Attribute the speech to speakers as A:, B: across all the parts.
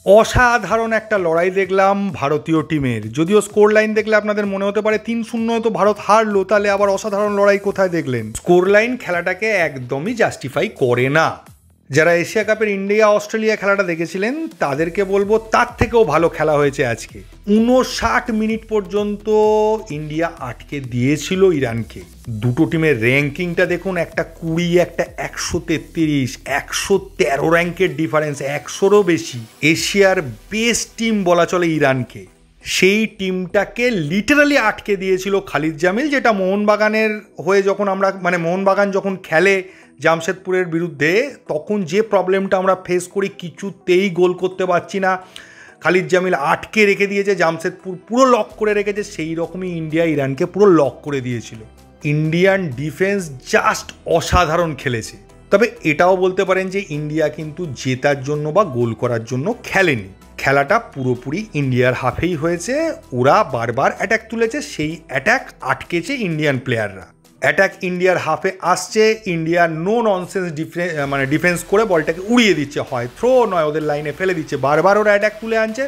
A: অসাধারণ একটা লড়াই দেখলাম ভারতীয় টিমের। যদিও স্কোর লাইন দেখলে আপনাদের মনে হতে পারে 3-0 তো ভারত হারলো, তাহলে আবার অসাধারণ লড়াই কোথায় দেখলেন? স্কোর লাইন খেলাটাকে একদমই জাস্টিফাই করে না। যারা এশিয়া কাপের ইন্ডিয়া অস্ট্রেলিয়া খেলাটা দেখেছিলেন তাদেরকে বলবো তার থেকেও ভালো খেলা হয়েছে আজকে। 59 মিনিট পর্যন্ত ইন্ডিয়া আটকে দিয়েছিল ইরানকে। দুটো টিমের র্যাঙ্কিংটা দেখুন, একটা 20, একটা 133, 113 র্যাঙ্কের ডিফারেন্স, 100রও বেশি। এশিয়ার বেস্ট টিম বলা চলে ইরানকে। সেই টিমটাকে লিটারালি আটকে দিয়েছিল খালিদ জামিল, যেটা মোহনবাগানের হয়ে যখন আমরা মোহনবাগান যখন খেলে জামশেদপুরের বিরুদ্ধে, তখন যে প্রবলেমটা আমরা ফেস করি, কিছুতেই গোল করতে পারছি না, খালিদ জামিল আটকে রেখে দিয়েছে, জামশেদপুর পুরো লক করে রেখেছে। সেই রকমই ইন্ডিয়া ইরানকে পুরো লক করে দিয়েছিল। ইন্ডিয়ান ডিফেন্স জাস্ট অসাধারণ খেলেছে। তবে এটাও বলতে পারেন যে ইন্ডিয়া কিন্তু জেতার জন্য বা গোল করার জন্য খেলেনি। খেলাটা পুরোপুরি ইন্ডিয়ার হাফেই হয়েছে। ওরা বারবার অ্যাটাক তুলেছে, সেই অ্যাটাক আটকেছে ইন্ডিয়ান প্লেয়াররা। অ্যাটাক ইন্ডিয়ার হাফে আসছে, ইন্ডিয়া নো ননসেন্স ডিফেন্স করে বলটাকে উড়িয়ে দিচ্ছে, হয় থ্রো নয় ওদের লাইনে ফেলে দিচ্ছে। বারবার ওরা অ্যাটাক তুলে আনছে,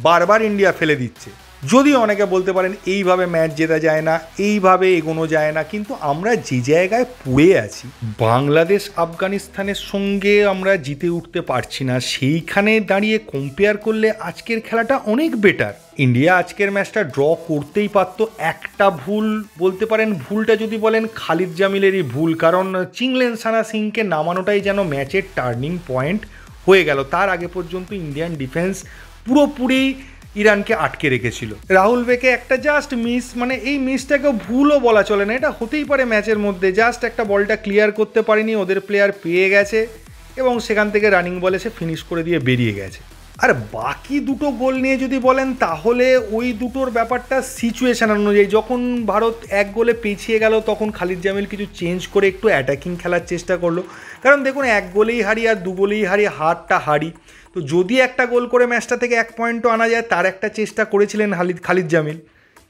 A: বারবার ইন্ডিয়া ফেলে দিচ্ছে। যদিও অনেকে বলতে পারেন এইভাবে ম্যাচ জেতা যায় না, এইভাবে এগোনো যায় না, কিন্তু আমরা যে জায়গায় পড়ে আছি, বাংলাদেশ আফগানিস্তানের সঙ্গে আমরা জিতে উঠতে পারছি না, সেইখানে দাঁড়িয়ে কম্পেয়ার করলে আজকের খেলাটা অনেক বেটার। ইন্ডিয়া আজকের ম্যাচটা ড্র করতেই পারতো। একটা ভুল বলতে পারেন, ভুলটা যদি বলেন খালিদ জামিলেরই ভুল, কারণ চিংলেনসানা সিংকে নামানোটাই যেন ম্যাচের টার্নিং পয়েন্ট হয়ে গেল। তার আগে পর্যন্ত ইন্ডিয়ান ডিফেন্স পুরোপুরি ইরানকে আটকে রেখেছিল। রাহুল বেকে একটা জাস্ট মিস, এই মিসটাকেও ভুলও বলা চলে না, এটা হতেই পারে ম্যাচের মধ্যে। জাস্ট একটা বলটা ক্লিয়ার করতে পারেনি, ওদের প্লেয়ার পেয়ে গেছে এবং সেখান থেকে রানিং বলে সে ফিনিশ করে দিয়ে বেরিয়ে গেছে। আর বাকি দুটো গোল নিয়ে যদি বলেন, তাহলে ওই দুটোর ব্যাপারটা সিচুয়েশন অনুযায়ী। যখন ভারত এক গোলে পিছিয়ে গেল, তখন খালিদ জামিল কিছু চেঞ্জ করে একটু অ্যাটাকিং খেলার চেষ্টা করলো। কারণ দেখুন, এক গোলেই হারি আর দু গোলেই হারি, হারটা হারি। তো যদি একটা গোল করে ম্যাচটা থেকে 1 পয়েন্টও আনা যায়, তার একটা চেষ্টা করেছিলেন খালিদ জামিল,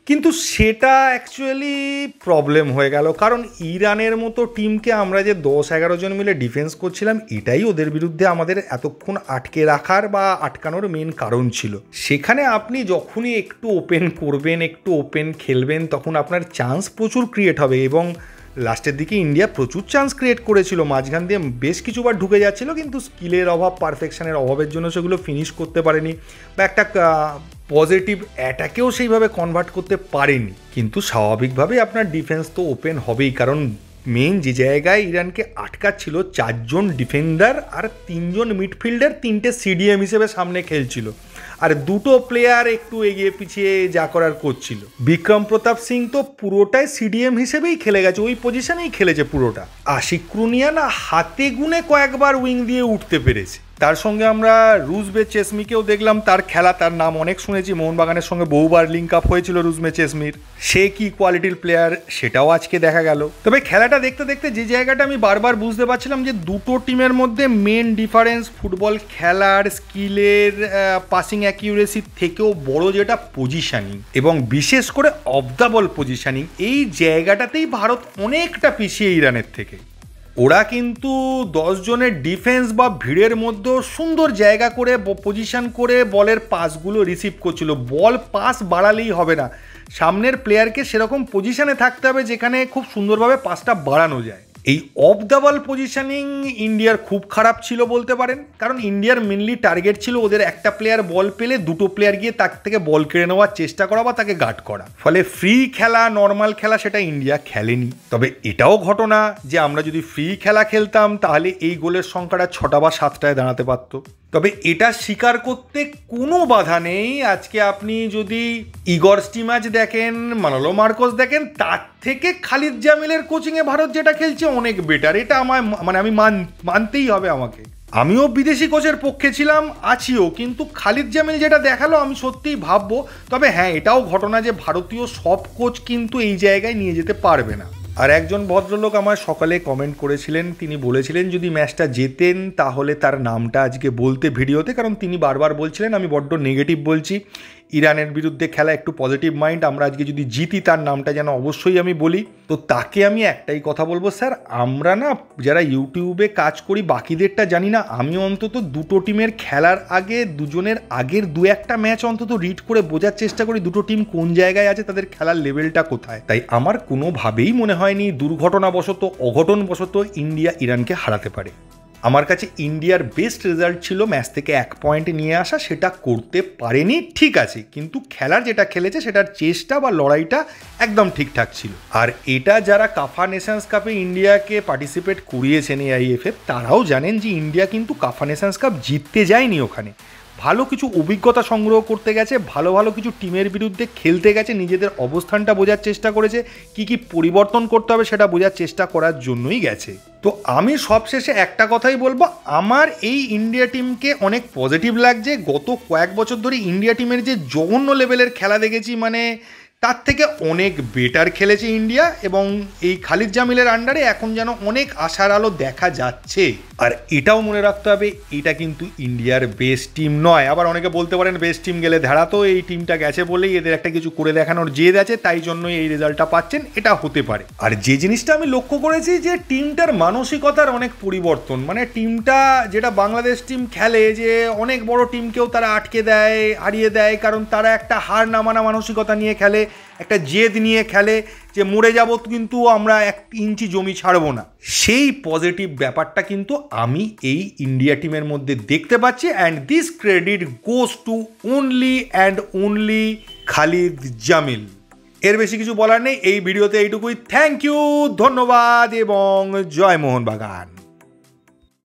A: কিন্তু সেটা অ্যাকচুয়ালি প্রবলেম হয়ে গেল। কারণ ইরানের মতো টিমকে আমরা যে 10-11 জন মিলে ডিফেন্স করছিলাম, এটাই ওদের বিরুদ্ধে আমাদের এতক্ষণ আটকে রাখার বা আটকানোর মেন কারণ ছিল। সেখানে আপনি যখনই একটু ওপেন করবেন, একটু ওপেন খেলবেন, তখন আপনার চান্স প্রচুর ক্রিয়েট হবে। এবং লাস্টের দিকে ইন্ডিয়া প্রচুর চান্স ক্রিয়েট করেছিল, মাঝখান দিয়ে বেশ কিছুবার ঢুকে যাচ্ছিল, কিন্তু স্কিলের অভাব, পারফেকশনের অভাবের জন্য সেগুলো ফিনিশ করতে পারেনি, বা একটা পজিটিভ অ্যাটাকেও সেইভাবে কনভার্ট করতে পারেনি। কিন্তু স্বাভাবিকভাবেই আপনার ডিফেন্স তো ওপেন হবেই, কারণ মেন যে জায়গায় ইরানকে আটকাচ্ছিল, 4 জন ডিফেন্ডার আর 3 জন মিডফিল্ডার, 3টে সিডিএম হিসেবে সামনে খেলছিল, আর দুটো প্লেয়ার একটু এগিয়ে পিছিয়ে যা করার করছিল। বিক্রম প্রতাপ সিং তো পুরোটাই সিডিএম হিসেবেই খেলে গেছে, ওই পজিশনেই খেলেছে পুরোটা। আশিক ক্রুনিয়া না হাতে গুনে কয়েকবার উইং দিয়ে উঠতে পেরেছে। তার সঙ্গে আমরা রুজবে চেসমিকেও দেখলাম, তার খেলা, তার নাম অনেক শুনেছি, মোহনবাগানের সঙ্গে বহুবার লিঙ্ক আপ হয়েছিল রুজবে চেসমির। সে কি কোয়ালিটির প্লেয়ার সেটাও আজকে দেখা গেল। তবে খেলাটা দেখতে দেখতে যে জায়গাটা আমি বারবার বুঝতে পারছিলাম, যে দুটো টিমের মধ্যে মেন ডিফারেন্স ফুটবল খেলার স্কিলের, পাসিং অ্যাকিউরেসির থেকেও বড় যেটা পজিশনিং, এবং বিশেষ করে অফ দ্য বল পজিশনিং, এই জায়গাটাতেই ভারত অনেকটা পিছিয়ে ইরানের থেকে। ওরা কিন্তু 10 জনের ডিফেন্স বা ভিড়ের মধ্যেও সুন্দর জায়গা করে পজিশন করে বলের পাসগুলো রিসিভ করছিল। বল পাস বাড়ালেই হবে না, সামনের প্লেয়ারকে সেরকম পজিশনে থাকতে হবে যেখানে খুব সুন্দরভাবে পাসটা বাড়ানো যায়। এই অফ দ্য বল পজিশনিং ইন্ডিয়ার খুব খারাপ ছিল বলতে পারেন, কারণ ইন্ডিয়ার মেনলি টার্গেট ছিল ওদের একটা প্লেয়ার বল পেলে দুটো প্লেয়ার গিয়ে তার থেকে বল কেড়ে নেওয়ার চেষ্টা করা বা তাকে গার্ড করা। ফলে ফ্রি খেলা, নর্মাল খেলা, সেটা ইন্ডিয়া খেলেনি। তবে এটাও ঘটনা যে আমরা যদি ফ্রি খেলা খেলতাম, তাহলে এই গোলের সংখ্যাটা 6টা বা 7টায় দাঁড়াতে পারত। তবে এটা স্বীকার করতে কোনো বাধা নেই, আজকে আপনি যদি ইগর স্টিমাচ দেখেন, মানালো মার্কোস দেখেন, তার থেকে খালিদ জামিলের কোচিংয়ে ভারত যেটা খেলছে অনেক বেটার। এটা আমার আমি মানতেই হবে আমাকে। আমিও বিদেশি কোচের পক্ষে ছিলাম, আছিও, কিন্তু খালিদ জামিল যেটা দেখালো আমি সত্যিই ভাববো। তবে হ্যাঁ, এটাও ঘটনা যে ভারতীয় সব কোচ কিন্তু এই জায়গায় নিয়ে যেতে পারবে না। আর একজন ভদ্রলোক আমার সকালে কমেন্ট করেছিলেন, তিনি বলেছিলেন যদি ম্যাচটা জেতেন তাহলে তার নামটা আজকে বলতে ভিডিওতে, কারণ তিনি বারবার বলছিলেন আমি বড্ড নেগেটিভ বলছি, ইরানের বিরুদ্ধে খেলা একটু পজিটিভ মাইন্ড, আমরা আজকে যদি জিতি তার নামটা যেন অবশ্যই আমি বলি। তো তাকে আমি একটাই কথা বলবো, স্যার আমরা না যারা ইউটিউবে কাজ করি বাকিদেরটা জানি না, আমি অন্তত দুটো টিমের খেলার আগে দুজনের আগের দু একটা ম্যাচ অন্তত রিড করে বোঝার চেষ্টা করি দুটো টিম কোন জায়গায় আছে, তাদের খেলার লেভেলটা কোথায়। তাই আমার কোনোভাবেই মনে হয়নি দুর্ঘটনাবশত অঘটনবশত ইন্ডিয়া ইরানকে হারাতে পারে। আমার কাছে ইন্ডিয়ার বেস্ট রেজাল্ট ছিল ম্যাচ থেকে 1 পয়েন্ট নিয়ে আসা, সেটা করতে পারেনি ঠিক আছে, কিন্তু খেলার যেটা খেলেছে সেটার চেষ্টা বা লড়াইটা একদম ঠিকঠাক ছিল। আর এটা যারা কাফা নেশনস কাপে ইন্ডিয়াকে পার্টিসিপেট করিয়েছেন AIFF তারাও জানেন যে ইন্ডিয়া কিন্তু কাফা নেশনস কাপ জিততে যায়নি, ওখানে ভালো কিছু অভিজ্ঞতা সংগ্রহ করতে গেছে, ভালো ভালো কিছু টিমের বিরুদ্ধে খেলতে গেছে, নিজেদের অবস্থানটা বোঝার চেষ্টা করেছে, কি কি পরিবর্তন করতে হবে সেটা বোঝার চেষ্টা করার জন্যই গেছে। তো আমি সবশেষে একটা কথাই বলবো, আমার এই ইন্ডিয়া টিমকে অনেক পজিটিভ লাগছে। গত কয়েক বছর ধরে ইন্ডিয়া টিমের যে জঘন্য লেভেলের খেলা দেখেছি, মানে তার থেকে অনেক বেটার খেলেছে ইন্ডিয়া, এবং এই খালিদ জামিলের আন্ডারে এখন যেন অনেক আশার আলো দেখা যাচ্ছে। আর এটাও মনে রাখতে হবে এটা কিন্তু ইন্ডিয়ার বেস্ট টিম নয়। আবার অনেকে বলতে পারেন বেস্ট টিম গেলে ধারা, তো এই টিমটা গেছে বলেই এদের একটা কিছু করে দেখানোর জেদ আছে, তাই জন্যই এই রেজাল্টটা পাচ্ছেন, এটা হতে পারে। আর যে জিনিসটা আমি লক্ষ্য করেছি যে টিমটার মানসিকতার অনেক পরিবর্তন, মানে টিমটা যেটা বাংলাদেশ টিম খেলে যে অনেক বড় টিমকেও তারা আটকে দেয়, হারিয়ে দেয়, কারণ তারা একটা হার না মানা মানসিকতা নিয়ে খেলে, একটা জেদ নিয়ে খেলে যে মরে যাব কিন্তু আমরা 1 ইঞ্চি জমি ছাড়বো না। সেই পজিটিভ ব্যাপারটা কিন্তু আমি এই ইন্ডিয়া টিমের মধ্যে দেখতে পাচ্ছি, and this credit goes to only and only Khalid Jamil. এর বেশি কিছু বলার নেই, এই ভিডিওতে এইটুকুই। থ্যাংক ইউ, ধন্যবাদ এবং জয় মোহনবাগান।